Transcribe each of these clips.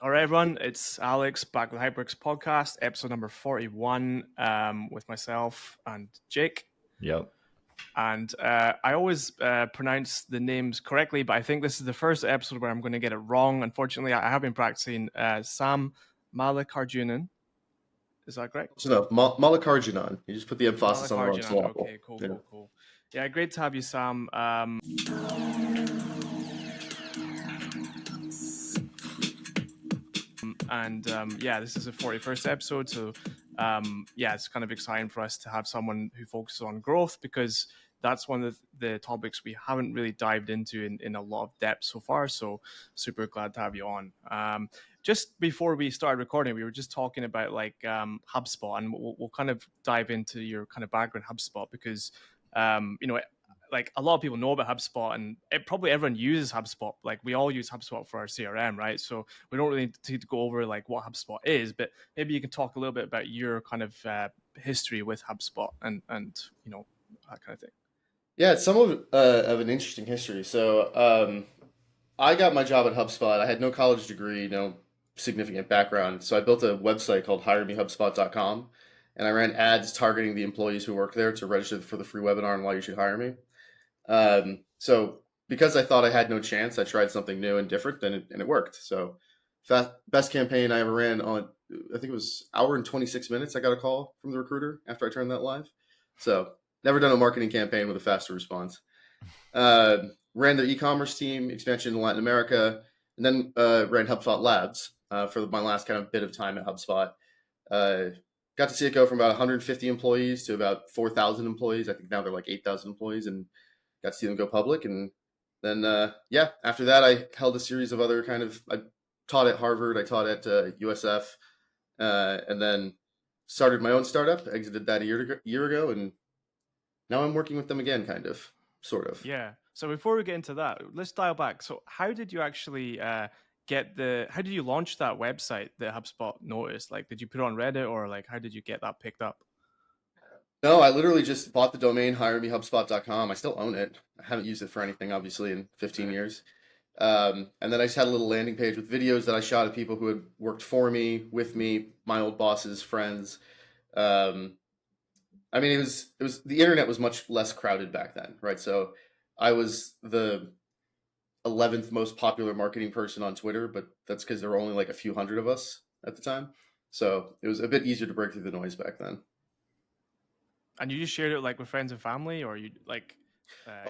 All right, everyone. It's Alex back with HYPEWORKS Podcast, episode number 41, with myself and Jake. Yep. And I always pronounce the names correctly, but I think this is the first episode where I'm going to get it wrong. Unfortunately, I have been practicing Sam Mallikarjunan. Is that correct? So no, Mallikarjunan. You just put the emphasis on the wrong syllable. Okay, cool. Yeah, great to have you, Sam. This is the 41st episode, so it's kind of exciting for us to have someone who focuses on growth, because that's one of the topics we haven't really dived into in a lot of depth so far. So super glad to have you on. Just before we started recording, we were just talking about HubSpot, and we'll kind of dive into your kind of background in HubSpot, because like a lot of people know about HubSpot, and probably everyone uses HubSpot. Like we all use HubSpot for our CRM, right? So we don't really need to go over like what HubSpot is, but maybe you can talk a little bit about your kind of history with HubSpot and that kind of thing. Yeah, it's somewhat of an interesting history. So I got my job at HubSpot. I had no college degree, no significant background. So I built a website called HireMeHubSpot.com, and I ran ads targeting the employees who work there to register for the free webinar on why you should hire me. So because I thought I had no chance, I tried something new and different, and it worked. So best campaign I ever ran on, I think it was hour and 26 minutes. I got a call from the recruiter after I turned that live. So never done a marketing campaign with a faster response. Ran the e-commerce team, expansion in Latin America, and then ran HubSpot Labs for my last kind of bit of time at HubSpot. Got to see it go from about 150 employees to about 4,000 employees. I think now they're like 8,000 employees, and got to see them go public. And then, after that, I held a series of other I taught at Harvard, I taught at USF, and then started my own startup, exited that a year ago, and now I'm working with them again, sort of. Yeah. So before we get into that, let's dial back. So how did you actually how did you launch that website that HubSpot noticed? Like, did you put it on Reddit, or like, how did you get that picked up? No, I literally just bought the domain HireMeHubSpot.com. I still own it. I haven't used it for anything, obviously, in 15 years. And then I just had a little landing page with videos that I shot of people who had worked for me, with me, my old bosses, friends. It was the internet was much less crowded back then, right? So I was the 11th most popular marketing person on Twitter, but that's because there were only like a few hundred of us at the time. So it was a bit easier to break through the noise back then. And you just shared it like with friends and family, or you like? I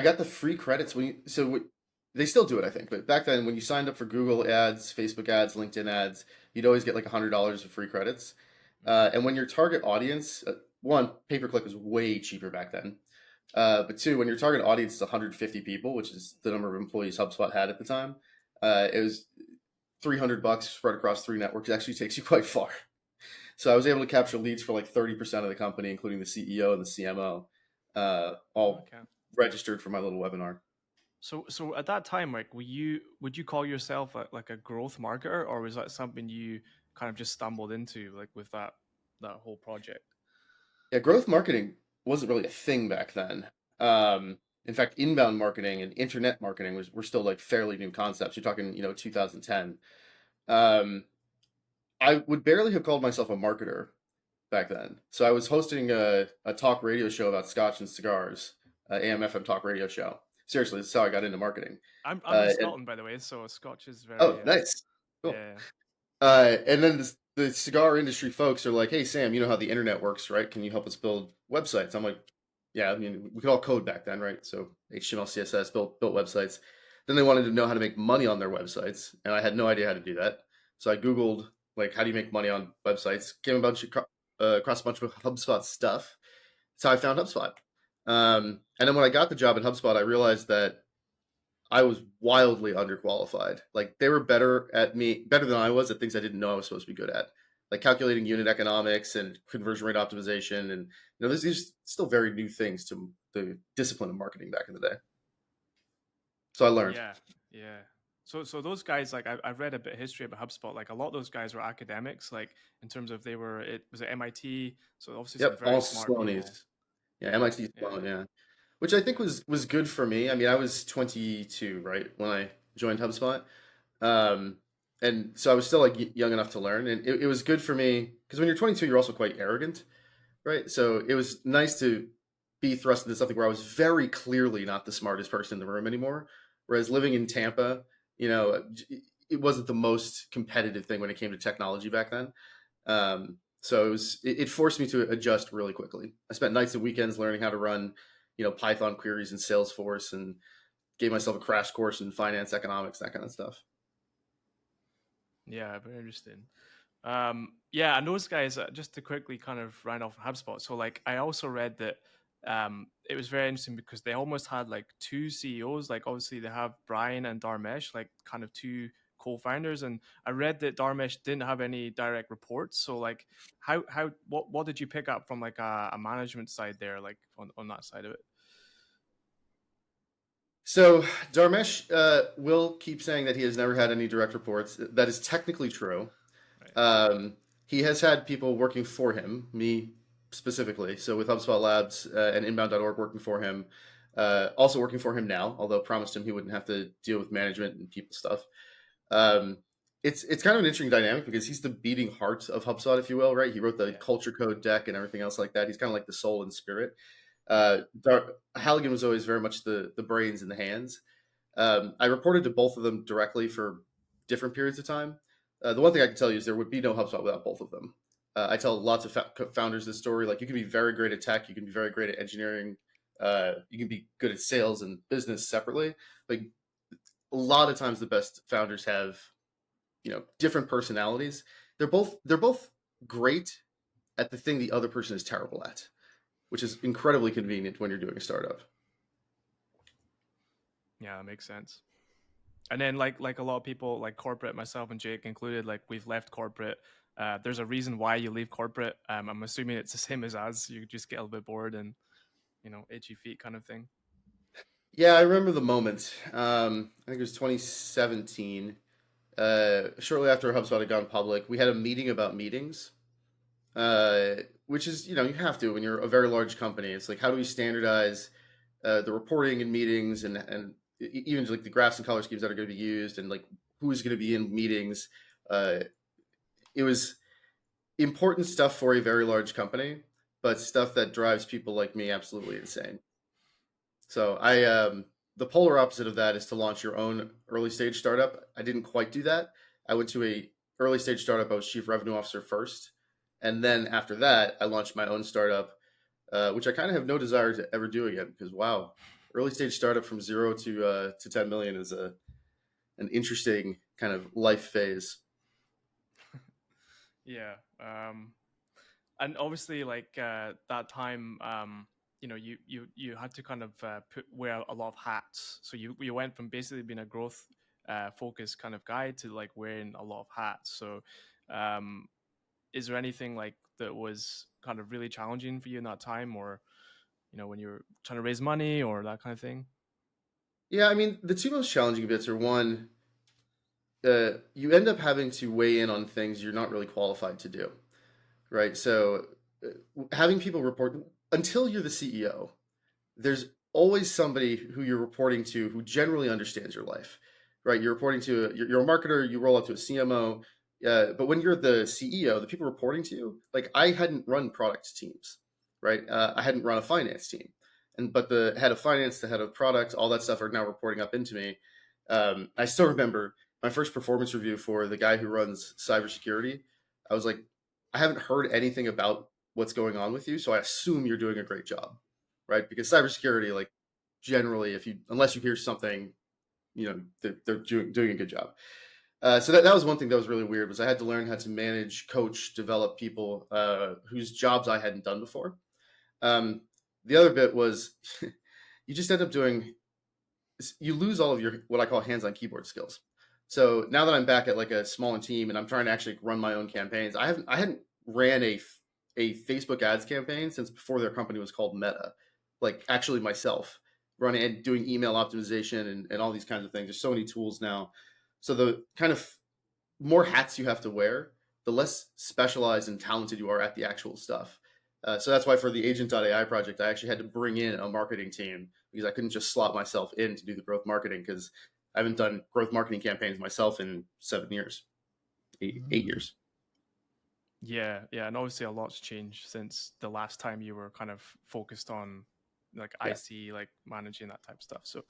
got the free credits they still do it, I think. But back then, when you signed up for Google ads, Facebook ads, LinkedIn ads, you'd always get like $100 of free credits. And when your target audience, one, pay-per-click was way cheaper back then. But two, when your target audience is 150 people, which is the number of employees HubSpot had at the time, it was $300 spread across 3 networks. It actually takes you quite far. So I was able to capture leads for like 30% of the company, including the CEO and the CMO, all registered for my little webinar. So at that time, like, would you call yourself like a growth marketer, or was that something you kind of just stumbled into, like with that whole project? Yeah, growth marketing wasn't really a thing back then. In fact, inbound marketing and internet marketing were still like fairly new concepts. You're talking, 2010. I would barely have called myself a marketer back then. So I was hosting a talk radio show about scotch and cigars, AM/FM talk radio show. Seriously, this is how I got into marketing. I'm in Scotland, by the way, so scotch is very... Oh, nice. Cool. Yeah. And then the cigar industry folks are like, "Hey, Sam, you know how the internet works, right? Can you help us build websites?" I'm like, "Yeah, we could all code back then, right? So HTML, CSS, built websites." Then they wanted to know how to make money on their websites, and I had no idea how to do that. So I Googled, like, how do you make money on websites? Came across a bunch of HubSpot stuff. That's how I found HubSpot. And then when I got the job at HubSpot, I realized that I was wildly underqualified. Like, they were better than I was at things I didn't know I was supposed to be good at, like calculating unit economics and conversion rate optimization. And these still very new things to the discipline of marketing back in the day. So I learned. Yeah. So those guys, like, I've read a bit of history about HubSpot. Like, a lot of those guys were academics, like, in terms of it was at MIT. So obviously some very smart people. Yeah, MIT Sloan, yeah. Which I think was good for me. I mean, I was 22, right, when I joined HubSpot. And so I was still like young enough to learn, and it was good for me because when you're 22, you're also quite arrogant, right? So it was nice to be thrust into something where I was very clearly not the smartest person in the room anymore. Whereas living in Tampa, you know, it wasn't the most competitive thing when it came to technology back then. So it forced me to adjust really quickly. I spent nights and weekends learning how to run, Python queries in Salesforce, and gave myself a crash course in finance, economics, that kind of stuff. Yeah, very interesting. Yeah, and those guys, just to quickly kind of round off HubSpot. So, like, I also read that it was very interesting because they almost had like two CEOs. Like, obviously, they have Brian and Dharmesh, like, kind of two co-founders. And I read that Dharmesh didn't have any direct reports. So, like, what did you pick up from like a management side there, like on that side of it? So Dharmesh will keep saying that he has never had any direct reports. That is technically true. Right. He has had people working for him, me specifically. So with HubSpot Labs and Inbound.org working for him, also working for him now, although promised him he wouldn't have to deal with management and people stuff. Um, it's kind of an interesting dynamic because he's the beating heart of HubSpot, if you will, right? He wrote the Yeah. culture code deck and everything else like that. He's kind of like the soul and spirit. Halligan was always very much the brains and the hands. I reported to both of them directly for different periods of time. The one thing I can tell you is there would be no HubSpot without both of them. I tell lots of founders this story. Like, you can be very great at tech, you can be very great at engineering, you can be good at sales and business separately. Like, a lot of times the best founders have, different personalities. They're both great at the thing the other person is terrible at, which is incredibly convenient when you're doing a startup. Yeah, that makes sense. And then like a lot of people, like corporate, myself and Jake included, like we've left corporate. There's a reason why you leave corporate. I'm assuming it's the same as us. You just get a little bit bored and itchy feet kind of thing. Yeah, I remember the moment. I think it was 2017. Shortly after HubSpot had gone public, we had a meeting about meetings, which is, you have to when you're a very large company. It's like, how do we standardize the reporting in meetings, and even like the graphs and color schemes that are going to be used, and like who's going to be in meetings. Uh, it was important stuff for a very large company, but stuff that drives people like me absolutely insane. So the polar opposite of that is to launch your own early stage startup. I didn't quite do that. I went to a early stage startup. I was chief revenue officer first, and then after that, I launched my own startup, which I kind of have no desire to ever do again because, wow, early stage startup from 0 to 10 million is an interesting kind of life phase. Yeah. And obviously, like that time, you had to kind of wear a lot of hats. So you went from basically being a growth focused kind of guy to like wearing a lot of hats. So um, is there anything like that was kind of really challenging for you in that time, or when you were trying to raise money or that kind of thing? Yeah, I mean, the two most challenging bits are, one, you end up having to weigh in on things you're not really qualified to do, right? So having people report until you're the CEO, there's always somebody who you're reporting to who generally understands your life, right? You're reporting to you're a marketer, you roll up to a CMO, but when you're the CEO, the people reporting to you, like, I hadn't run product teams, right? I hadn't run a finance team, but the head of finance, the head of product, all that stuff are now reporting up into me. I still remember my first performance review for the guy who runs cybersecurity. I was like, I haven't heard anything about what's going on with you, so I assume you're doing a great job, right? Because cybersecurity, like, generally, if you unless you hear something, they're doing a good job. So that was one thing that was really weird, was I had to learn how to manage, coach, develop people whose jobs I hadn't done before. Um, the other bit was you just end up doing you lose all of your, what I call, hands-on keyboard skills. So now that I'm back at like a smaller team and I'm trying to actually run my own campaigns, I hadn't ran a Facebook ads campaign since before their company was called Meta. Like, actually myself running and doing email optimization and all these kinds of things. There's so many tools now. So the kind of more hats you have to wear, the less specialized and talented you are at the actual stuff. So that's why for the Agent.ai project, I actually had to bring in a marketing team because I couldn't just slot myself in to do the growth marketing, because I haven't done growth marketing campaigns myself in 7 years, 8 years. Yeah, and obviously a lot's changed since the last time you were kind of focused on like IC, like managing that type of stuff. So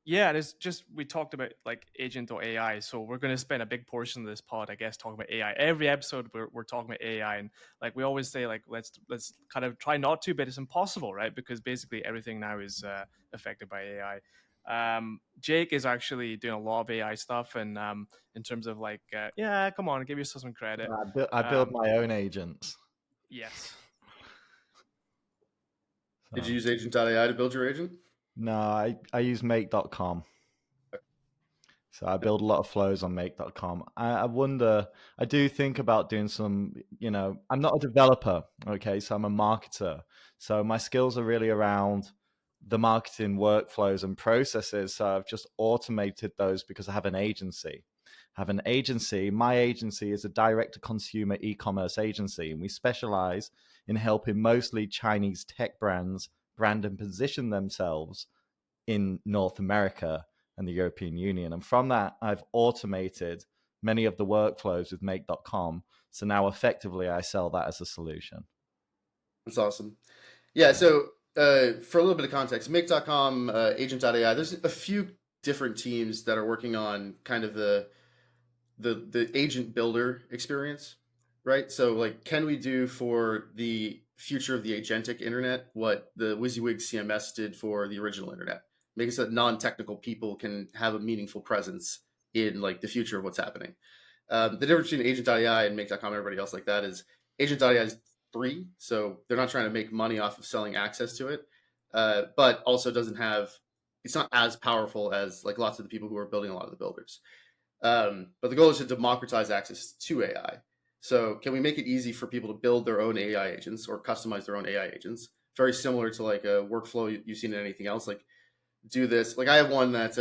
yeah, and it's just, we talked about like agent.ai, so we're going to spend a big portion of this pod, I guess, talking about AI. Every episode we're talking about AI, and like we always say, like let's kind of try not to, but it's impossible, right? Because basically everything now is affected by AI. Jake is actually doing a lot of AI stuff, and in terms of like yeah, come on, give yourself some credit. I build my own agents. Yes. Did you use agent.ai to build your agent? No, I use make.com. So I build a lot of flows on make.com. I wonder, I do think about doing some, I'm not a developer, okay? So I'm a marketer. So my skills are really around the marketing workflows and processes. So I've just automated those because I have an agency. My agency is a direct-to-consumer e-commerce agency, and we specialize in helping mostly Chinese tech brands brand and position themselves in North America and the European Union. And from that, I've automated many of the workflows with make.com. So now effectively I sell that as a solution. That's awesome. Yeah. So for a little bit of context, make.com, agent.ai, there's a few different teams that are working on kind of the agent builder experience, right? So like, can we do for the future of the agentic internet what the WYSIWYG CMS did for the original internet? Make it so that non-technical people can have a meaningful presence in like the future of what's happening. The difference between agent.ai and make.com and everybody else like that is agent.ai is free. So they're not trying to make money off of selling access to it, but also it's not as powerful as like lots of the people who are building a lot of the builders. But the goal is to democratize access to AI. So can we make it easy for people to build their own AI agents or customize their own AI agents? Very similar to like a workflow you've seen in anything else. Like, do this. Like I have one that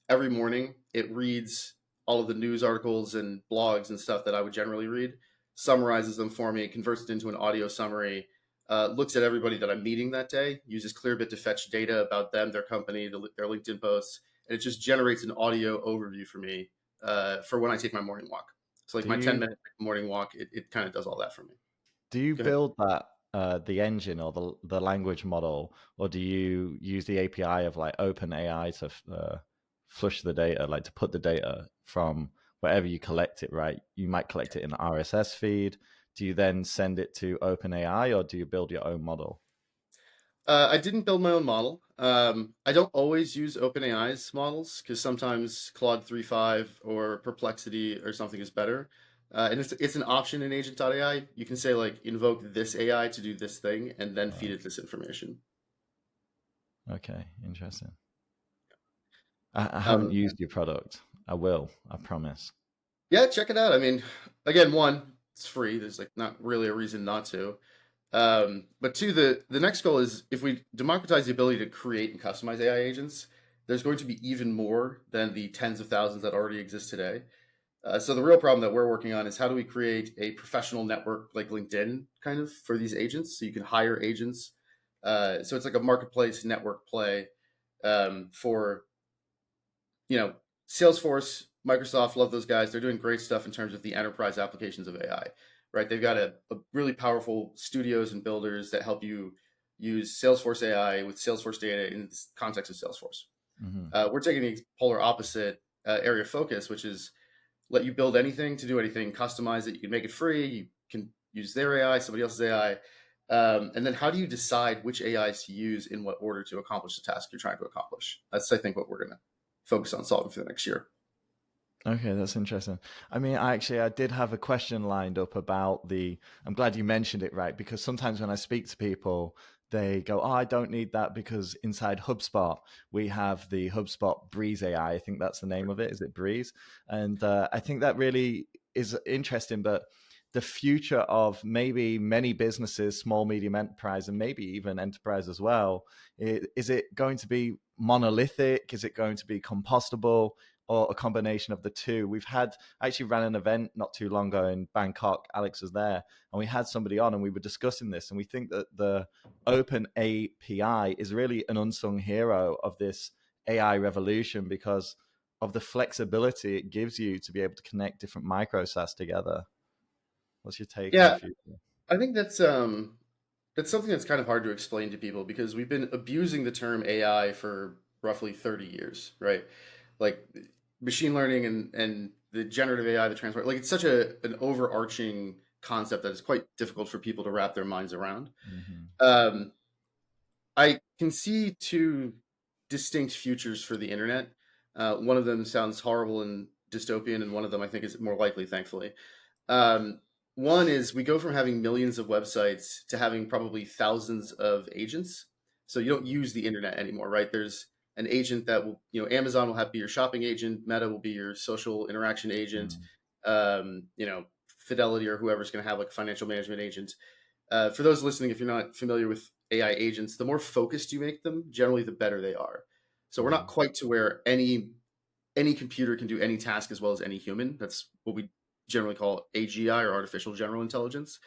every morning it reads all of the news articles and blogs and stuff that I would generally read, summarizes them for me, converts it into an audio summary, looks at everybody that I'm meeting that day, uses Clearbit to fetch data about them, their company, their LinkedIn posts, and it just generates an audio overview for me for when I take my morning walk. So like my 10-minute morning walk, it kind of does all that for me. Do you build that the engine or the language model, or do you use the API of like OpenAI to flush the data, like to put the data from wherever you collect it, right? You might collect it in an RSS feed. Do you then send it to OpenAI, or do you build your own model? I didn't build my own model. I don't always use OpenAI's models because sometimes Claude 3.5 or Perplexity or something is better. And it's an option in agent.ai. You can say like invoke this AI to do this thing and then feed it this information. Okay, interesting. I haven't used your product. I will, I promise. Yeah, check it out. I mean, again, one, it's free. There's like not really a reason not to. But two, the next goal is if we democratize the ability to create and customize AI agents, there's going to be even more than the tens of thousands that already exist today. So the real problem that we're working on is how do we create a professional network like LinkedIn kind of for these agents so you can hire agents. So it's like a marketplace network play for, Salesforce, Microsoft, love those guys. They're doing great stuff in terms of the enterprise applications of AI, right? They've got a really powerful studios and builders that help you use Salesforce AI with Salesforce data in the context of Salesforce. Mm-hmm. We're taking the polar opposite area of focus, which is let you build anything to do anything, customize it. You can make it free. You can use their AI, somebody else's AI. And then how do you decide which AIs to use in what order to accomplish the task you're trying to accomplish? That's, I think, what we're going to focus on solving for the next year. Okay, that's interesting. I mean, I did have a question lined up about I'm glad you mentioned it, right? Because sometimes when I speak to people, they go, oh, I don't need that because inside HubSpot, we have the HubSpot Breeze AI. I think that's the name of it. Is it Breeze? And I think that really is interesting, but the future of maybe many businesses, small, medium enterprise, and maybe even enterprise as well, is it going to be monolithic? Is it going to be compostable? Or a combination of the two? I actually ran an event not too long ago in Bangkok. Alex was there, and we had somebody on, and we were discussing this. And we think that the Open API is really an unsung hero of this AI revolution because of the flexibility it gives you to be able to connect different micro SaaS together. What's your take on the Yeah, future? I think that's something that's kind of hard to explain to people because we've been abusing the term AI for roughly 30 years, right? Like machine learning and the generative AI, the transport, like it's such an overarching concept that is quite difficult for people to wrap their minds around. Mm-hmm. I can see two distinct futures for the internet. One of them sounds horrible and dystopian, and one of them I think is more likely, thankfully. Um, One is we go from having millions of websites to having probably thousands of agents. So you don't use the internet anymore, right? There's an agent that will, Amazon will have be your shopping agent, Meta will be your social interaction agent, you know, Fidelity or whoever's going to have like a financial management agent. For those listening, if you're not familiar with AI agents, the more focused you make them, generally the better they are. So we're not quite to where any computer can do any task as well as any human. That's what we generally call AGI or artificial general intelligence.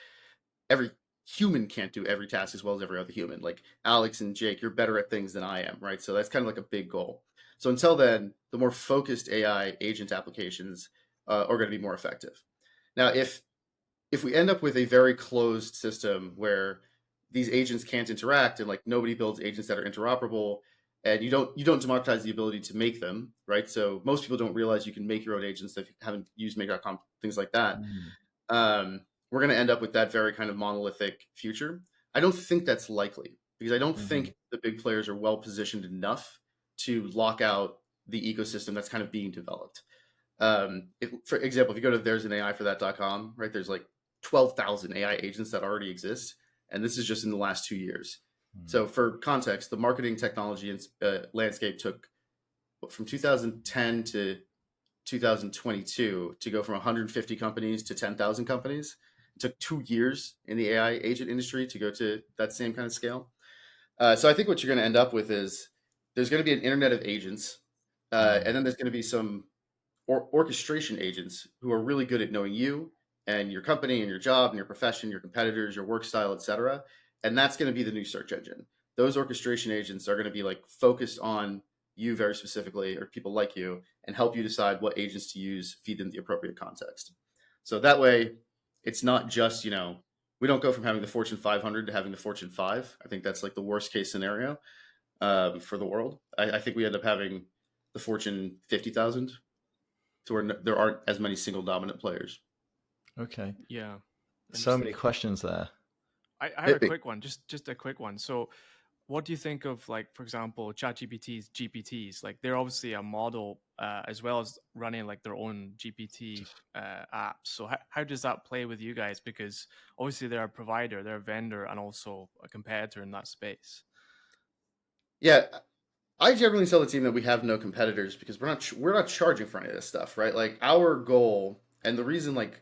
Every human can't do every task as well as every other human. Like Alex and Jake, you're better at things than I am, right? So that's kind of like a big goal. So until then, the more focused AI agent applications are going to be more effective. Now, if we end up with a very closed system where these agents can't interact and like nobody builds agents that are interoperable and you don't democratize the ability to make them, right? So most people don't realize you can make your own agents that haven't used make.com, things like that. We're going to end up with that very kind of monolithic future. I don't think that's likely because I don't think the big players are well positioned enough to lock out the ecosystem that's kind of being developed. For example, if you go to there's an AI for that.com, right, there's like 12,000 AI agents that already exist. And this is just in the last 2 years. So for context, the marketing technology landscape took from 2010 to 2022 to go from 150 companies to 10,000 companies. It took 2 years in the AI agent industry to go to that same kind of scale. So I think what you're going to end up with is there's going to be an internet of agents, and then there's going to be some orchestration agents who are really good at knowing you and your company and your job and your profession, your competitors, your work style, etc. And that's going to be the new search engine. Those orchestration agents are going to be like focused on you very specifically, or people like you, and help you decide what agents to use, feed them the appropriate context. So that way, it's not just, we don't go from having the Fortune 500 to having the Fortune 5. I think that's like the worst case scenario for the world. I think we end up having the Fortune 50,000 to where there aren't as many single dominant players. Okay. Yeah. So many questions there. I have a quick one, just a quick one. So what do you think of, like, for example, ChatGPT's GPTs? Like, they're obviously a model as well as running like their own GPT apps. So how does that play with you guys? Because obviously they're a provider, they're a vendor, and also a competitor in that space. Yeah, I generally tell the team that we have no competitors because we're not charging for any of this stuff, right? Like our goal and the reason like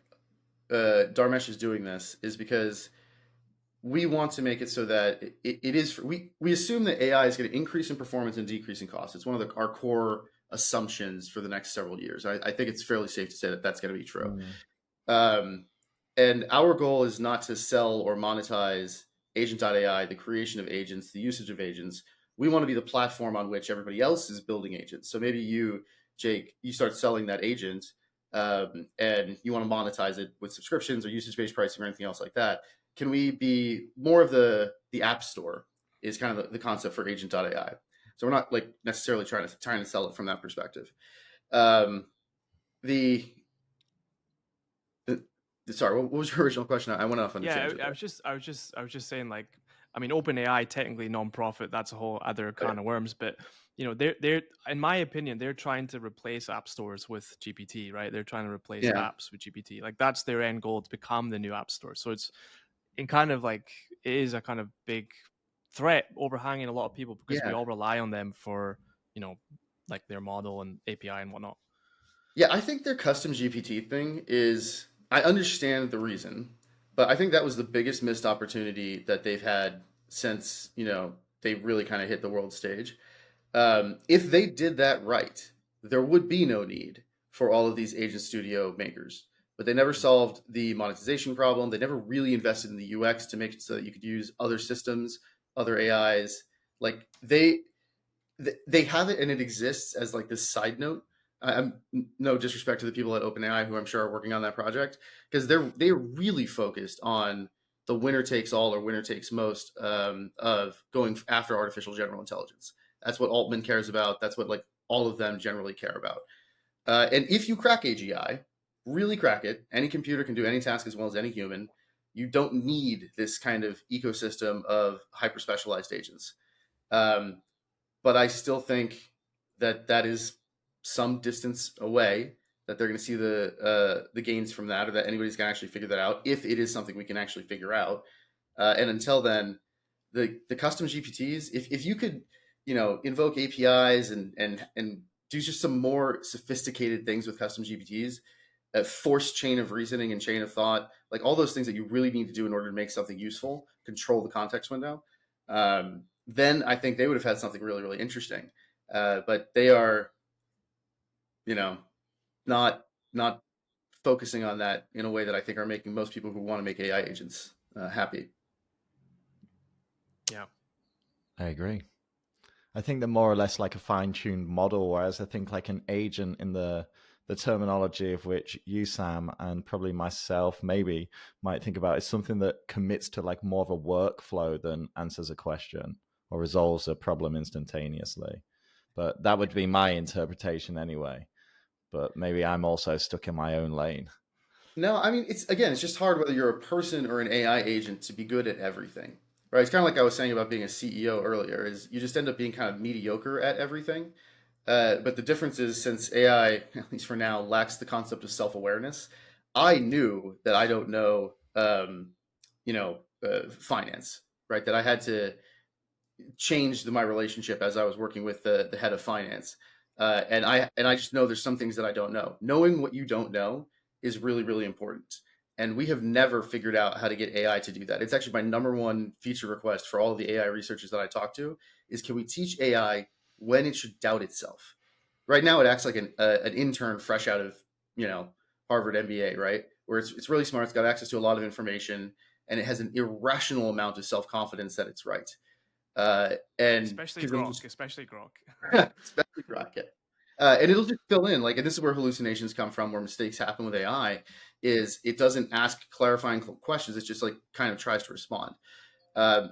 Dharmesh is doing this is because we want to make it so that it is we assume that AI is going to increase in performance and decrease in cost. It's one of our core assumptions for the next several years. I think it's fairly safe to say that that's going to be true. And our goal is not to sell or monetize agent.ai, the creation of agents, the usage of agents. We want to be the platform on which everybody else is building agents. So maybe you, Jake, you start selling that agent and you want to monetize it with subscriptions or usage-based pricing or anything else like that. Can we be more of the app store is kind of the concept for agent.ai. So we're not like necessarily trying to sell it from that perspective. Sorry, what was your original question? I went off on a tangent. I was just saying, like, I mean, OpenAI technically non-profit. That's a whole other can of worms. But they're in my opinion, they're trying to replace app stores with GPT, right? They're trying to replace apps with GPT. Like that's their end goal, to become the new app store. So it's in kind of like it is a kind of big threat overhanging a lot of people because we all rely on them for like their model and API and whatnot. Yeah, I think their custom GPT thing is, I understand the reason, but I think that was the biggest missed opportunity that they've had since, they really kind of hit the world stage. If they did that right, there would be no need for all of these agent studio makers. But they never solved the monetization problem. They never really invested in the UX to make it so that you could use other systems, other AIs. Like they have it and it exists as like this side note. I'm no disrespect to the people at OpenAI who I'm sure are working on that project, because they're really focused on the winner takes all or winner takes most of going after artificial general intelligence. That's what Altman cares about. That's what like all of them generally care about. And if you crack AGI, really crack it, any computer can do any task as well as any human. You don't need this kind of ecosystem of hyper specialized agents. But I still think that is some distance away, that they're going to see the gains from that, or that anybody's going to actually figure that out, if it is something we can actually figure out. And until then, the custom GPTs, if you could, invoke APIs and do just some more sophisticated things with custom GPTs, forced chain of reasoning and chain of thought, like all those things that you really need to do in order to make something useful, control the context window. Then I think they would have had something really, really interesting. But they are, not focusing on that in a way that I think are making most people who want to make AI agents happy. Yeah, I agree. I think they're more or less like a fine-tuned model, whereas I think like an agent, in the terminology of which you, Sam, and probably myself maybe might think about, is something that commits to like more of a workflow than answers a question or resolves a problem instantaneously. But that would be my interpretation anyway. But maybe I'm also stuck in my own lane. No, I mean, it's just hard whether you're a person or an AI agent to be good at everything, right? It's kind of like I was saying about being a CEO earlier, is you just end up being kind of mediocre at everything. But the difference is, since AI, at least for now, lacks the concept of self-awareness, I knew that I don't know, finance, right? That I had to change my relationship as I was working with the head of finance. And I just know there's some things that I don't know. Knowing what you don't know is really, really important. And we have never figured out how to get AI to do that. It's actually my number one feature request for all of the AI researchers that I talk to is, can we teach AI when it should doubt itself? Right now, it acts like an intern fresh out of, Harvard MBA, right? Where it's really smart. It's got access to a lot of information, and it has an irrational amount of self-confidence that it's right. And especially Grok, especially Grok. especially Grok, yeah. And it'll just fill in, like, and this is where hallucinations come from, where mistakes happen with AI, is it doesn't ask clarifying questions. It's just like kind of tries to respond.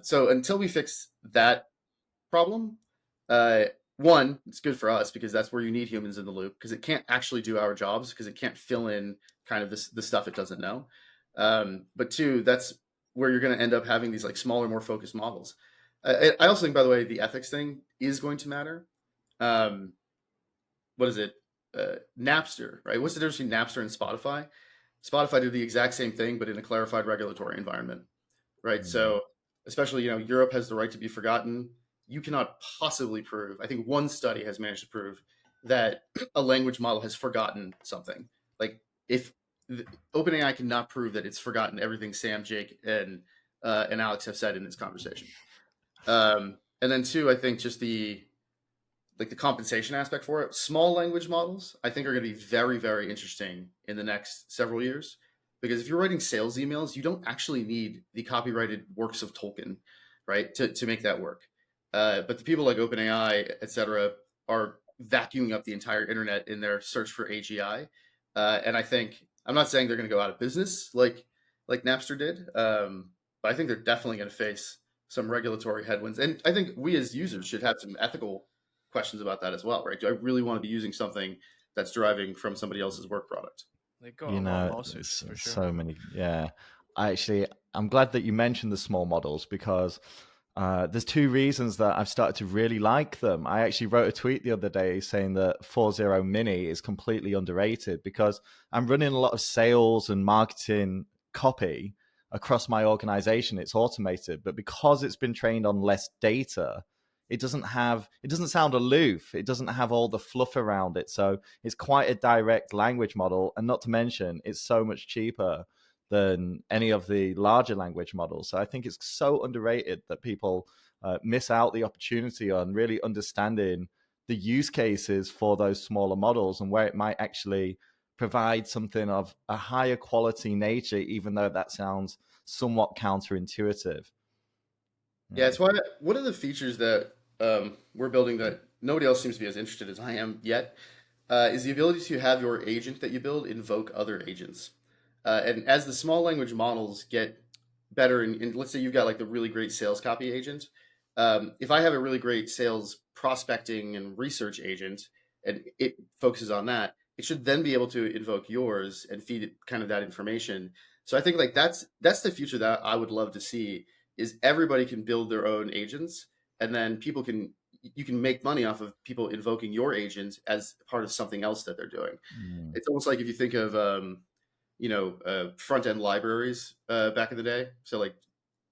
So until we fix that problem, one, it's good for us because that's where you need humans in the loop, because it can't actually do our jobs, because it can't fill in kind of the stuff it doesn't know. But two, that's where you're going to end up having these like smaller, more focused models. I also think, by the way, the ethics thing is going to matter. What is it? Napster, right? What's the difference between Napster and Spotify? Spotify did the exact same thing, but in a clarified regulatory environment, right? Mm-hmm. So especially, Europe has the right to be forgotten. You cannot possibly prove, I think one study has managed to prove, that a language model has forgotten something. Like, if OpenAI cannot prove that it's forgotten everything Sam, Jake, and Alex have said in this conversation. And then two, I think just the compensation aspect for it. Small language models, I think, are going to be very, very interesting in the next several years, because if you're writing sales emails, you don't actually need the copyrighted works of Tolkien, right, to make that work. But the people like OpenAI, et cetera, are vacuuming up the entire internet in their search for AGI. And I think, I'm not saying they're going to go out of business like Napster did, but I think they're definitely going to face some regulatory headwinds. And I think we as users should have some ethical questions about that as well, right? Do I really want to be using something that's deriving from somebody else's work product? Like, got a lot of lawsuits, for sure. So many, yeah. I'm glad that you mentioned the small models, because there's two reasons that I've started to really like them. I actually wrote a tweet the other day saying that 4.0 Mini is completely underrated, because I'm running a lot of sales and marketing copy across my organization. It's automated, but because it's been trained on less data, it doesn't sound aloof. It doesn't have all the fluff around it. So it's quite a direct language model. And not to mention, it's so much cheaper than any of the larger language models. So I think it's so underrated that people miss out the opportunity on really understanding the use cases for those smaller models, and where it might actually provide something of a higher quality nature, even though that sounds somewhat counterintuitive. Yeah, it's why one of the features that we're building that nobody else seems to be as interested as I am yet, is the ability to have your agent that you build invoke other agents. And as the small language models get better, and let's say you've got like the really great sales copy agent, if I have a really great sales prospecting and research agent, and it focuses on that, it should then be able to invoke yours and feed it kind of that information. So I think like that's the future that I would love to see, is everybody can build their own agents, and then you can make money off of people invoking your agent as part of something else that they're doing. It's almost like if you think of front end libraries back in the day. So like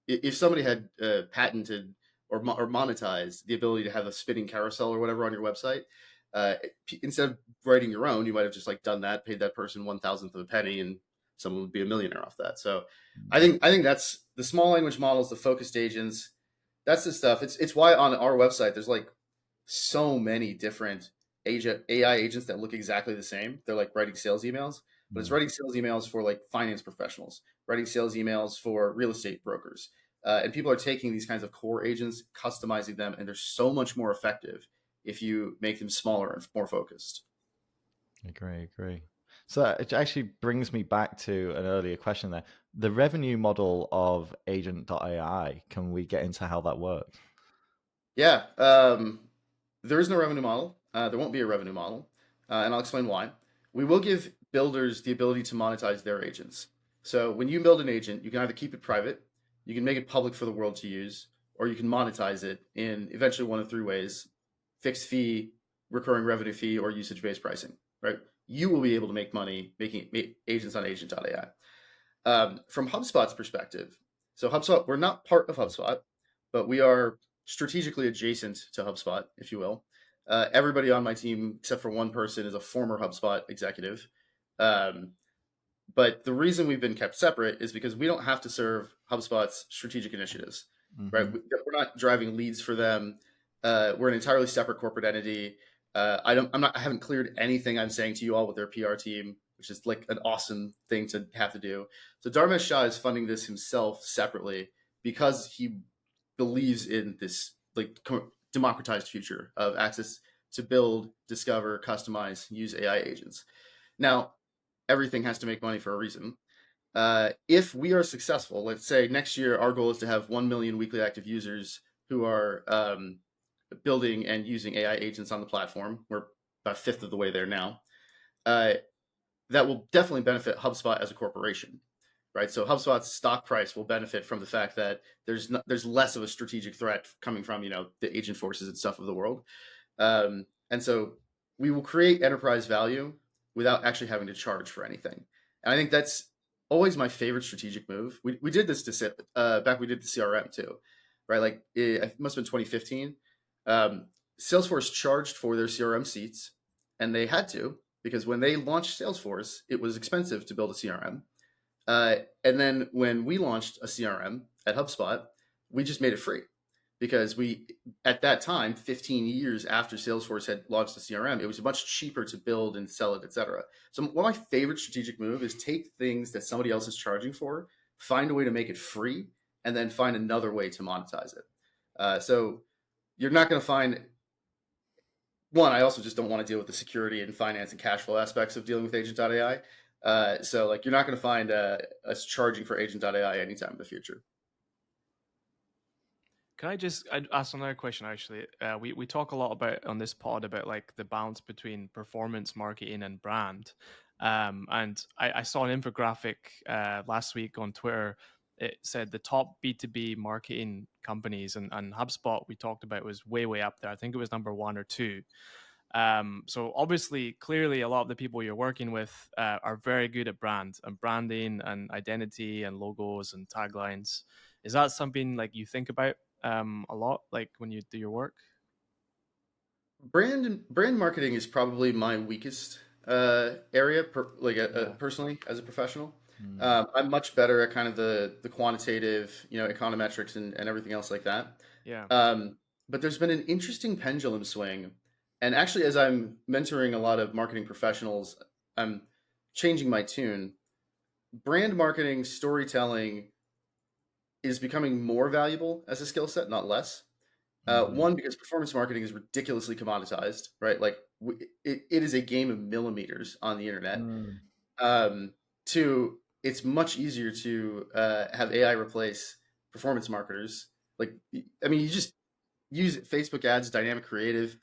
if somebody had patented or monetized the ability to have a spinning carousel or whatever on your website, instead of writing your own, you might have just like done that, paid that person 1,000th of a penny, and someone would be a millionaire off that. So I think that's the small language models, the focused agents. That's the stuff. It's why on our website there's like so many different AI agents that look exactly the same. They're like writing sales emails, but it's writing sales emails for like finance professionals, writing sales emails for real estate brokers. And people are taking these kinds of core agents, customizing them, and they're so much more effective if you make them smaller and more focused. Agree. So it actually brings me back to an earlier question there. The revenue model of agent.ai, can we get into how that works? Yeah. There is no revenue model. There won't be a revenue model. And I'll explain why. We will give builders the ability to monetize their agents. So when you build an agent, you can either keep it private, you can make it public for the world to use, or you can monetize it in eventually one of three ways: fixed fee, recurring revenue fee, or usage-based pricing, right? You will be able to make money making agents on agent.ai. From HubSpot's perspective, so HubSpot, we're not part of HubSpot, but we are strategically adjacent to HubSpot, if you will. Everybody on my team, except for one person, is a former HubSpot executive. But the reason we've been kept separate is because we don't have to serve HubSpot's strategic initiatives, right? We're not driving leads for them. We're an entirely separate corporate entity. I haven't cleared anything I'm saying to you all with their PR team, which is like an awesome thing to have to do. So Dharmesh Shah is funding this himself separately because he believes in this like democratized future of access to build, discover, customize, use AI agents. Now, everything has to make money for a reason. If we are successful, let's say next year, our goal is to have 1 million weekly active users who are building and using AI agents on the platform. We're about a fifth of the way there now. That will definitely benefit HubSpot as a corporation, right? So HubSpot's stock price will benefit from the fact that there's less of a strategic threat coming from the agent forces and stuff of the world, and so we will create enterprise value without actually having to charge for anything. And I think that's always my favorite strategic move. We did this back we did the CRM too, right? Like it must have been 2015. Salesforce charged for their CRM seats, and they had to, because when they launched Salesforce, it was expensive to build a CRM. And then when we launched a CRM at HubSpot, we just made it free, because at that time, 15 years after Salesforce had launched a CRM, it was much cheaper to build and sell it, et cetera. So one of my favorite strategic moves is take things that somebody else is charging for, find a way to make it free, and then find another way to monetize it. So you're not going to find one. I also just don't want to deal with the security and finance and cash flow aspects of dealing with agent.ai. So like you're not going to find us charging for agent.ai anytime in the future. Can I just ask another question? Actually, we talk a lot about on this pod about like the balance between performance marketing and brand. And I saw an infographic last week on Twitter. It said the top B2B marketing companies, and HubSpot we talked about was way up there. I think it was number 1 or 2. So obviously, clearly, a lot of the people you're working with are very good at brand and branding and identity and logos and taglines. Is that something like you think about a lot, like when you do your work? Brand marketing is probably my weakest area, personally as a professional. I'm much better at kind of the quantitative, econometrics and everything else like that. Yeah. But there's been an interesting pendulum swing. And actually, as I'm mentoring a lot of marketing professionals, I'm changing my tune. Brand marketing, storytelling is becoming more valuable as a skill set, not less. One, because performance marketing is ridiculously commoditized, right? Like it is a game of millimeters on the internet. Two, it's much easier to have AI replace performance marketers. Like, I mean, you just use Facebook ads, dynamic creative,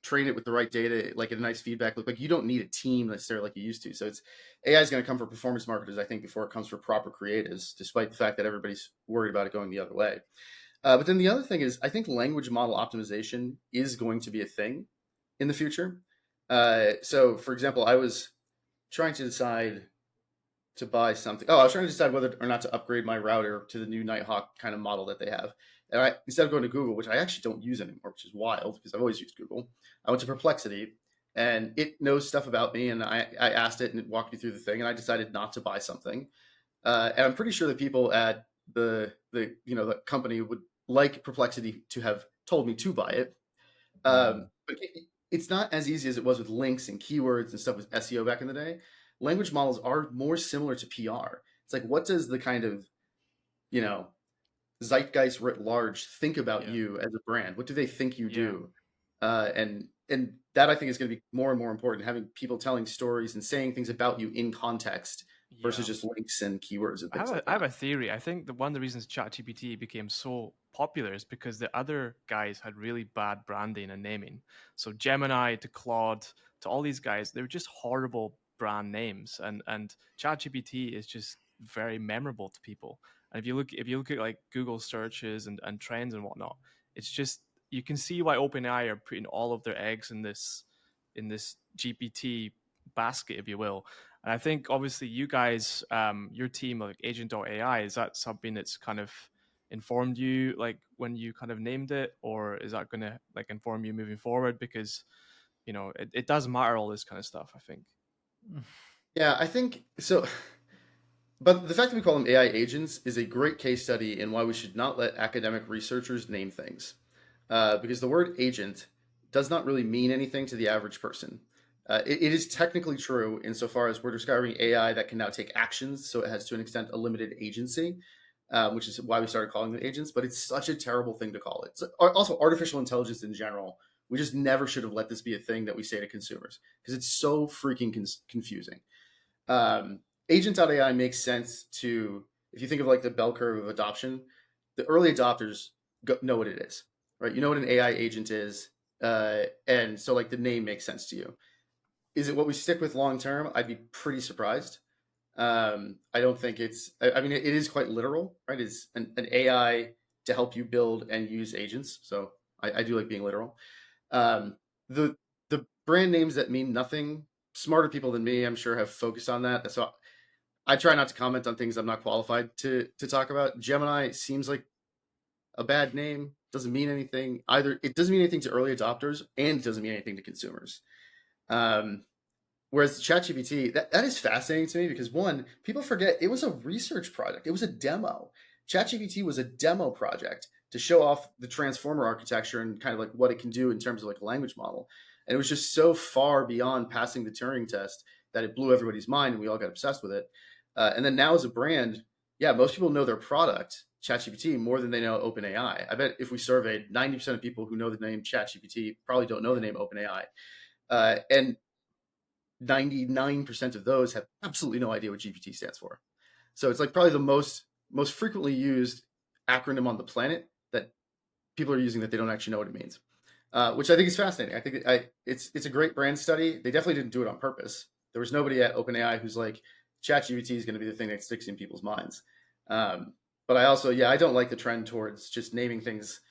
train it with the right data, like a nice feedback loop. Like you don't need a team necessarily like you used to. So it's AI is going to come for performance marketers, I think, before it comes for proper creatives, despite the fact that everybody's worried about it going the other way. But then the other thing is, I think language model optimization is going to be a thing in the future. So, for example, I was trying to decide to buy something. Oh, I was trying to decide whether or not to upgrade my router to the new Nighthawk kind of model that they have. And instead of going to Google, which I actually don't use anymore, which is wild because I've always used Google, I went to Perplexity, and it knows stuff about me. And I asked it, and it walked me through the thing, and I decided not to buy something. And I'm pretty sure the people at the company would like Perplexity to have told me to buy it. But it's not as easy as it was with links and keywords and stuff with SEO back in the day. Language models are more similar to PR. It's like, what does the kind of, zeitgeist writ large think about you as a brand? What do they think you do? And that I think is going to be more and more important, having people telling stories and saying things about you in context versus just links and keywords and things I have a theory. I think that one of the reasons ChatGPT became so popular is because the other guys had really bad branding and naming. So Gemini to Claude to all these guys, they were just horrible brand names, and ChatGPT is just very memorable to people. And if you look at like Google searches and trends and whatnot, it's just, you can see why OpenAI are putting all of their eggs in this GPT basket, if you will. And I think obviously you guys, your team, like Agent.ai, is that something that's kind of informed you, like when you kind of named it, or is that going to like inform you moving forward? Because it does matter, all this kind of stuff, I think. Yeah, I think so. But the fact that we call them AI agents is a great case study in why we should not let academic researchers name things. Because the word agent does not really mean anything to the average person. It is technically true insofar as we're discovering AI that can now take actions, so it has to an extent a limited agency, which is why we started calling them agents. But it's such a terrible thing to call it. So, also, artificial intelligence in general, we just never should have let this be a thing that we say to consumers because it's so freaking confusing. Agent.ai makes sense to, if you think of like the bell curve of adoption, the early adopters know what it is, right? You know what an AI agent is. And so like the name makes sense to you. Is it what we stick with long term? I'd be pretty surprised. I don't think it's, I mean, it is quite literal, right? It's an AI to help you build and use agents. So I do like being literal. The brand names that mean nothing, smarter people than me, I'm sure, have focused on that. So I try not to comment on things I'm not qualified to talk about. Gemini seems like a bad name. Doesn't mean anything. Either it doesn't mean anything to early adopters and it doesn't mean anything to consumers. Whereas ChatGPT, that is fascinating to me because, one, people forget it was a research project. It was a demo. ChatGPT was a demo project to show off the transformer architecture and kind of like what it can do in terms of like a language model. And it was just so far beyond passing the Turing test that it blew everybody's mind and we all got obsessed with it. And then now as a brand, most people know their product, ChatGPT, more than they know OpenAI. I bet if we surveyed, 90% of people who know the name ChatGPT probably don't know the name OpenAI. And 99% of those have absolutely no idea what GPT stands for. So it's like probably the most frequently used acronym on the planet that people are using that they don't actually know what it means, which I think is fascinating. I think it's a great brand study. They definitely didn't do it on purpose. There was nobody at OpenAI who's like, ChatGPT is going to be the thing that sticks in people's minds. But I also, I don't like the trend towards just naming things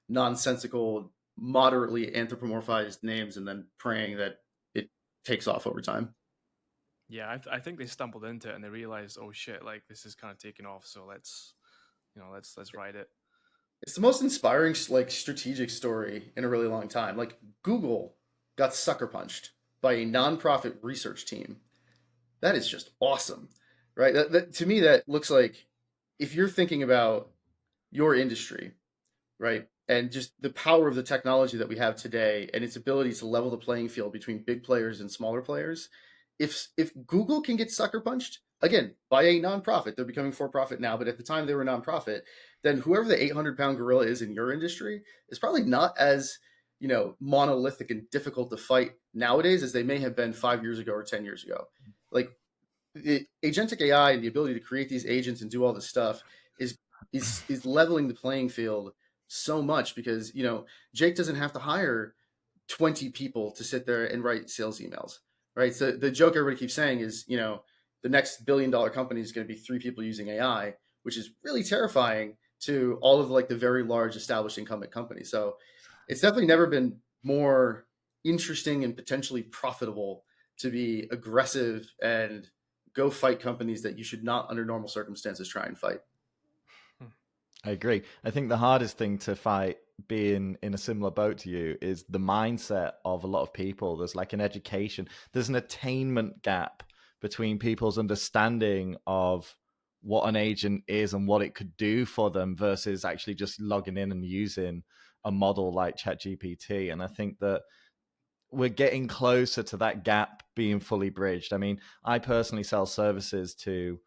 nonsensical, moderately anthropomorphized names and then praying that it takes off over time. Yeah, I think they stumbled into it and they realized, oh shit, like this is kind of taking off. So let's ride it. It's the most inspiring, like, strategic story in a really long time. Like, Google got sucker punched by a nonprofit research team. That is just awesome, right? That to me, that looks like, if you're thinking about your industry, right, and just the power of the technology that we have today and its ability to level the playing field between big players and smaller players, if Google can get sucker punched, again, by a nonprofit. They're becoming for profit now, but at the time they were a nonprofit. Then whoever the 800-pound gorilla is in your industry is probably not as, monolithic and difficult to fight nowadays as they may have been 5 years ago or 10 years ago. Like the agentic AI and the ability to create these agents and do all this stuff is leveling the playing field so much, because Jake doesn't have to hire 20 people to sit there and write sales emails, right? So the joke everybody keeps saying is, the next billion-dollar company is going to be 3 people using AI, which is really terrifying to all of like the very large established incumbent companies. So it's definitely never been more interesting and potentially profitable to be aggressive and go fight companies that you should not, under normal circumstances, try and fight. I agree. I think the hardest thing to fight, being in a similar boat to you, is the mindset of a lot of people. There's like an education, there's an attainment gap between people's understanding of what an agent is and what it could do for them versus actually just logging in and using a model like ChatGPT. And I think that we're getting closer to that gap being fully bridged. I mean, I personally sell services to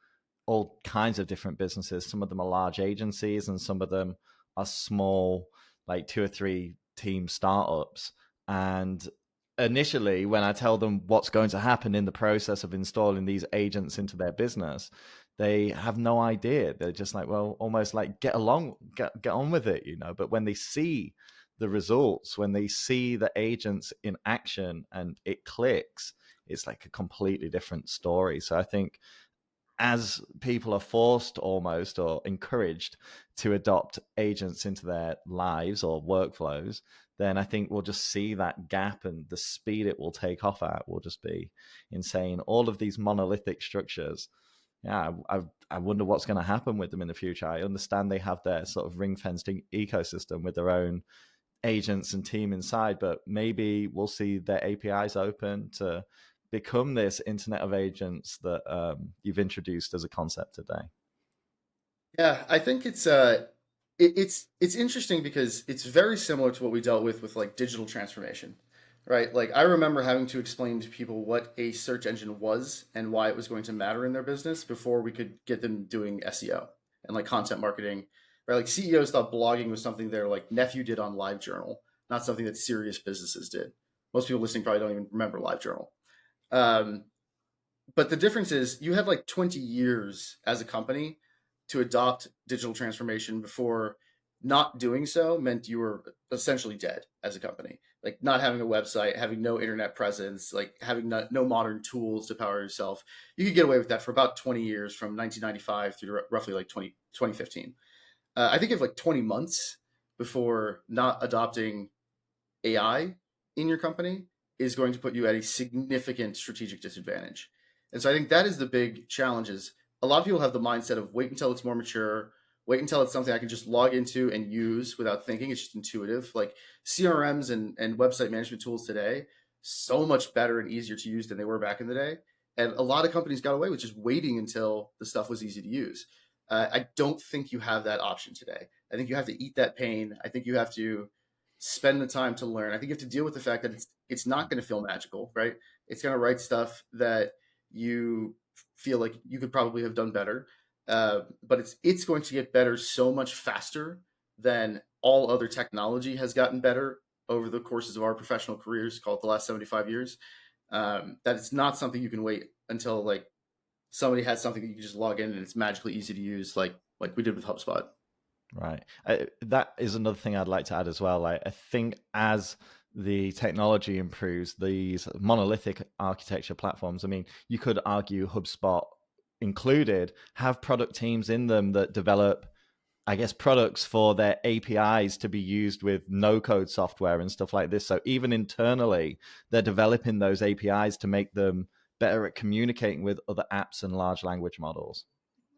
all kinds of different businesses. Some of them are large agencies and some of them are small, like 2 or 3 team startups. And initially, when I tell them what's going to happen in the process of installing these agents into their business, they have no idea. They're just like, well, almost like get on with it, But when they see the results, when they see the agents in action and it clicks, it's like a completely different story. So I think as people are forced almost or encouraged to adopt agents into their lives or workflows, then I think we'll just see that gap, and the speed it will take off at will just be insane. All of these monolithic structures, I wonder what's going to happen with them in the future. I understand they have their sort of ring-fenced ecosystem with their own agents and team inside, but maybe we'll see their APIs open to become this internet of agents that you've introduced as a concept today. Yeah, I think it's interesting because it's very similar to what we dealt with like digital transformation, right? Like I remember having to explain to people what a search engine was and why it was going to matter in their business before we could get them doing SEO and like content marketing, right? Like CEOs thought blogging was something their like nephew did on LiveJournal, not something that serious businesses did. Most people listening probably don't even remember LiveJournal. But the difference is you had like 20 years as a company to adopt digital transformation before not doing so meant you were essentially dead as a company. Like not having a website, having no internet presence, like having no modern tools to power yourself. You could get away with that for about 20 years, from 1995 through roughly like 2015. I think of like 20 months before not adopting AI in your company is going to put you at a significant strategic disadvantage. And so I think that is the big challenge. Is a lot of people have the mindset of wait until it's more mature, wait until it's something I can just log into and use without thinking. It's just intuitive. Like CRMs and website management tools today, so much better and easier to use than they were back in the day. And a lot of companies got away with just waiting until the stuff was easy to use. I don't think you have that option today. I think you have to eat that pain. I think you have to spend the time to learn. I think you have to deal with the fact that it's not going to feel magical, right? It's going to write stuff that you feel like you could probably have done better, but it's going to get better so much faster than all other technology has gotten better over the courses of our professional careers, call it the last 75 years. That it's not something you can wait until like somebody has something that you can just log in and it's magically easy to use, like we did with HubSpot. Right. That is another thing I'd like to add as well. I think as the technology improves, these monolithic architecture platforms, I mean, you could argue HubSpot included, have product teams in them that develop, I guess, products for their APIs to be used with no-code software and stuff like this. So even internally, they're developing those APIs to make them better at communicating with other apps and large language models.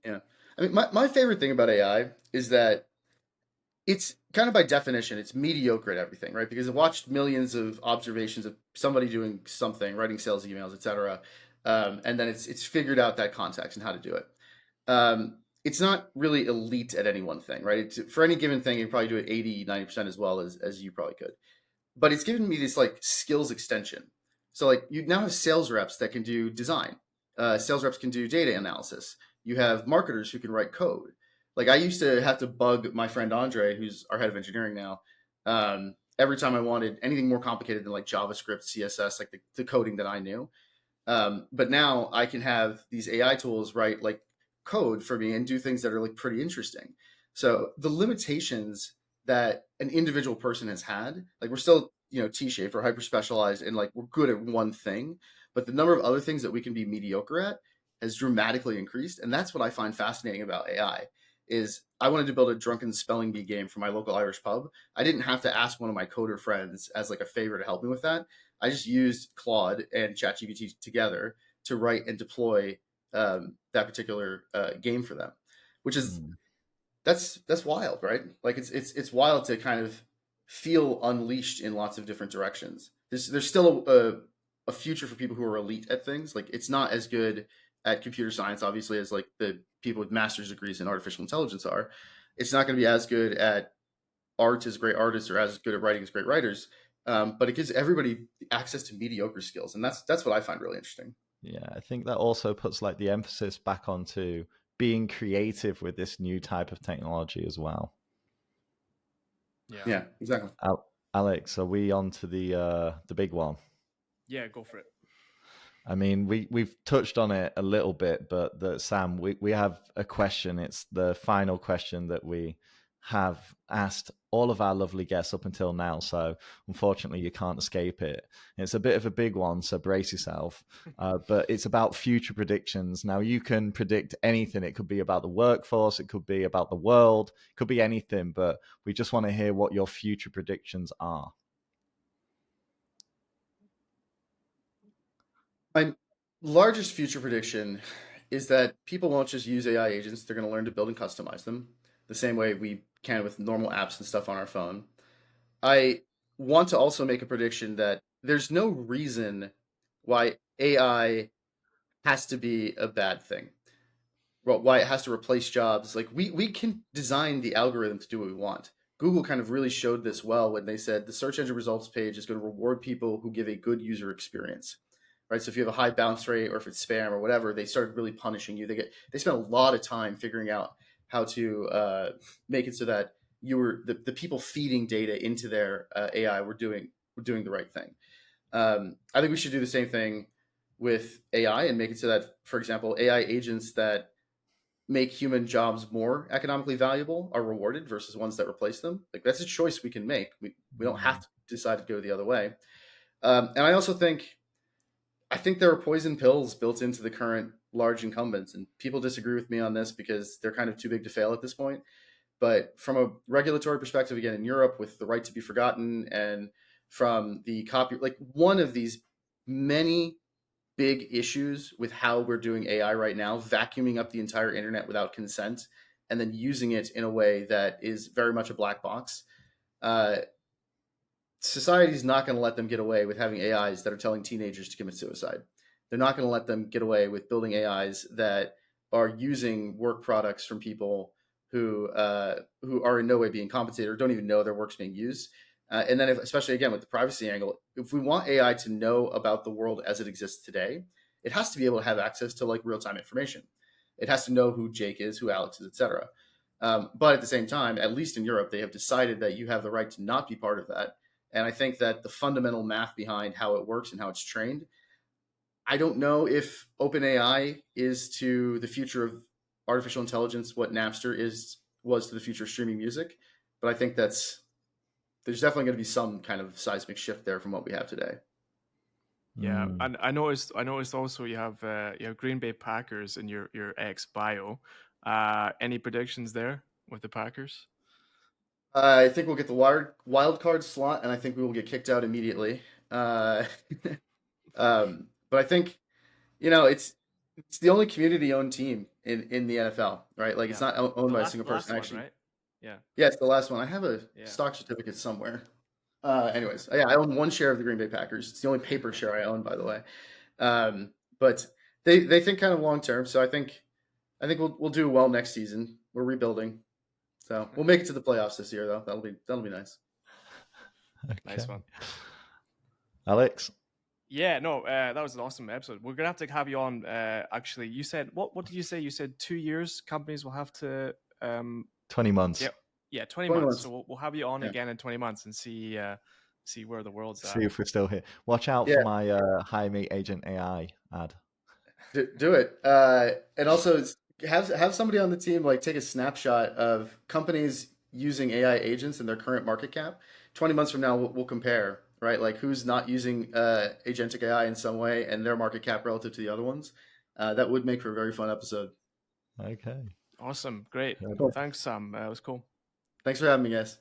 Yeah. I mean, my favorite thing about AI is that it's kind of by definition, it's mediocre at everything, right? Because I've watched millions of observations of somebody doing something, writing sales emails, etc. And then it's figured out that context and how to do it. It's not really elite at any one thing, right? For any given thing, you probably do it 80, 90% as well as you probably could. But it's given me this like skills extension. So like you now have sales reps that can do design, sales reps can do data analysis. You have marketers who can write code. Like I used to have to bug my friend Andre, who's our head of engineering now, every time I wanted anything more complicated than like JavaScript, CSS, like the coding that I knew. But now I can have these AI tools write like code for me and do things that are like pretty interesting. So the limitations that an individual person has had, like we're still, T-shaped or hyper specialized and like we're good at one thing, but the number of other things that we can be mediocre at has dramatically increased. And that's what I find fascinating about AI is I wanted to build a drunken spelling bee game for my local Irish pub. I didn't have to ask one of my coder friends as like a favor to help me with that. I just used Claude and ChatGPT together to write and deploy that particular game for them, which is that's wild, right? Like it's wild to kind of feel unleashed in lots of different directions. There's still a future for people who are elite at things. Like it's not as good at computer science, obviously, as like the people with master's degrees in artificial intelligence are. It's not going to be as good at art as great artists or as good at writing as great writers. But it gives everybody access to mediocre skills, and that's what I find really interesting. Yeah, I think that also puts like the emphasis back onto being creative with this new type of technology as well. Yeah, exactly. Alex, are we on to the big one? Yeah, go for it. I mean, we've touched on it a little bit, but Sam, we have a question. It's the final question that we have asked all of our lovely guests up until now. So unfortunately, you can't escape it. It's a bit of a big one, so brace yourself. But it's about future predictions. Now, you can predict anything. It could be about the workforce. It could be about the world. It could be anything. But we just want to hear what your future predictions are. My largest future prediction is that people won't just use AI agents. They're going to learn to build and customize them the same way we can with normal apps and stuff on our phone. I want to also make a prediction that there's no reason why AI has to be a bad thing. Well, why it has to replace jobs. Like we can design the algorithm to do what we want. Google kind of really showed this well when they said the search engine results page is going to reward people who give a good user experience. Right. So if you have a high bounce rate or if it's spam or whatever, they started really punishing you. They spent a lot of time figuring out how to make it so that you were the people feeding data into their AI were doing the right thing. I think we should do the same thing with AI and make it so that, for example, AI agents that make human jobs more economically valuable are rewarded versus ones that replace them. Like that's a choice we can make. We don't have to decide to go the other way. And I also think there are poison pills built into the current large incumbents, and people disagree with me on this because they're kind of too big to fail at this point. But from a regulatory perspective, again, in Europe with the right to be forgotten and from the copy, like one of these many big issues with how we're doing AI right now, vacuuming up the entire internet without consent and then using it in a way that is very much a black box. Society's not going to let them get away with having AIs that are telling teenagers to commit suicide. They're not going to let them get away with building AIs that are using work products from people who are in no way being compensated or don't even know their work's being used. And then, especially again with the privacy angle, if we want AI to know about the world as it exists today, it has to be able to have access to like real-time information. It has to know who Jake is, who Alex is, etc. But at the same time, at least in Europe, they have decided that you have the right to not be part of that. And I think that the fundamental math behind how it works and how it's trained, I don't know if OpenAI is to the future of artificial intelligence what Napster was to the future of streaming music, but I think there's definitely going to be some kind of seismic shift there from what we have today. Yeah, and I noticed also you have Green Bay Packers in your X bio. Any predictions there with the Packers? I think we'll get the wild card slot, and I think we will get kicked out immediately. But I think it's the only community-owned team in the NFL, right? Like it's not owned by a single person. Actually, right? Yeah, it's the last one. I have a stock certificate somewhere. Anyways, I own one share of the Green Bay Packers. It's the only paper share I own, by the way. But they think kind of long term, so I think we'll do well next season. We're rebuilding, so we'll make it to the playoffs this year, though. That'll be nice. Okay. Nice one, Alex. Yeah, no, that was an awesome episode. We're gonna have you on. Actually, you said what did you say? You said 2 years companies will have to 20 months. Yeah, 20 months. So we'll have you on again in 20 months and see where the world's at. See if we're still here. Watch out for my Hire Me Agent AI ad. Do it. And also have somebody on the team like take a snapshot of companies using AI agents and their current market cap. 20 months from now, we'll compare, right? Like who's not using agentic AI in some way and their market cap relative to the other ones. That would make for a very fun episode. Okay. Awesome. Great. Cool. Thanks, Sam. It was cool. Thanks for having me, guys.